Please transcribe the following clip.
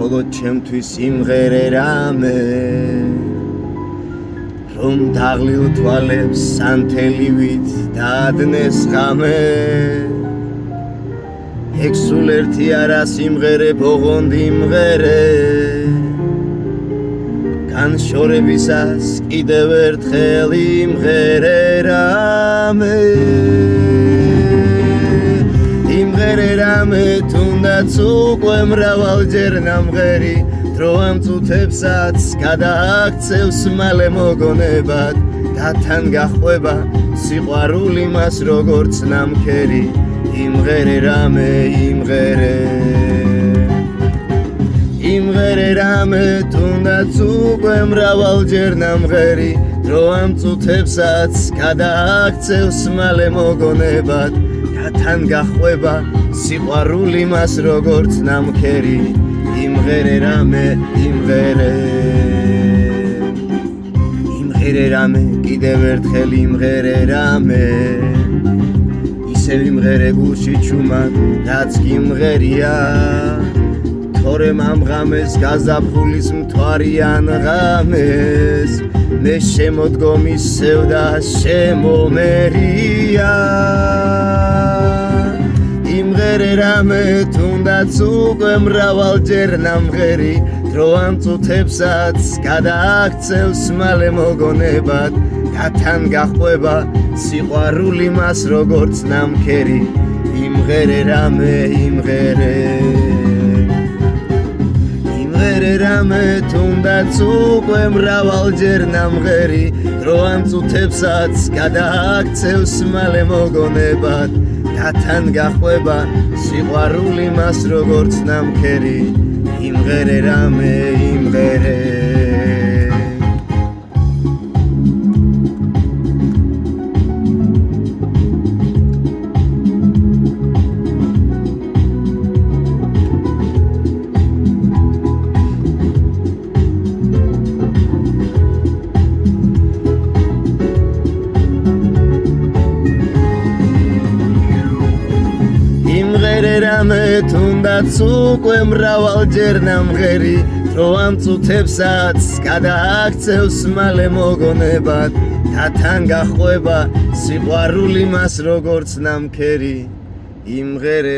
მხოლოდ ჩემთვის სიმღერე რამე რომ დაღლილ თვალებს სანთელივით დაადნეს ღამე ეგ სულ ერთი არა სიმღერე ბოღონდი იმღერე განშორებისას კიდევ ერთხელ იმღერე რამე იმღერე რამე თუნდაც უკვე მრავალჯერ ნამღერი დრო ამ წუთებსაც გადააქცევს მალე მოგონებად და თან გახვება სიყვარული მას როგორც ნამქერი იმღერე რამე იმღერე რამე თუნდაც უკვე მრავალჯერ ნამღერი დრო ამ წუთებსაც გადააქცევს მალე მოგონებად და თან გახვება სიყვარული მას როგორც ნამქერი იმღერე რამე იმღერე რამე კიდევ ერთხელ იმღერე რამე ისევ იმღერე გულში ჩუმად რაც გიმღერია თორემ ამ ღამეს გაზაფხულის მთვარიან ღამეს მე შემოდგომის სევდა შემომერია იმღერე რამე თუნდაც უკვე მრავალჯერ ნამღერი დრო ამ წუთებსაც გადააქცევს მალე მოგონებად და თან გახვება სიყვარული მას როგორც ნამქერი იმღერე რამე იმღერე რამე თუნდაც უკვე მრავალჯერ ნამღერი დრო ამ წუთებსაც გადააქცევს მალე მოგონებად და თან გახვება სიყვარული მას როგორც ნამქერი იმღერე რამე იმღერე რამე თუნდაც უკვე მრავალჯერ ნამღერი დრო ამ წუთებსაც გადააქცევს მალე მოგონებად და თან გახვება სიყვარული მას როგორც ნამქერი იმღერე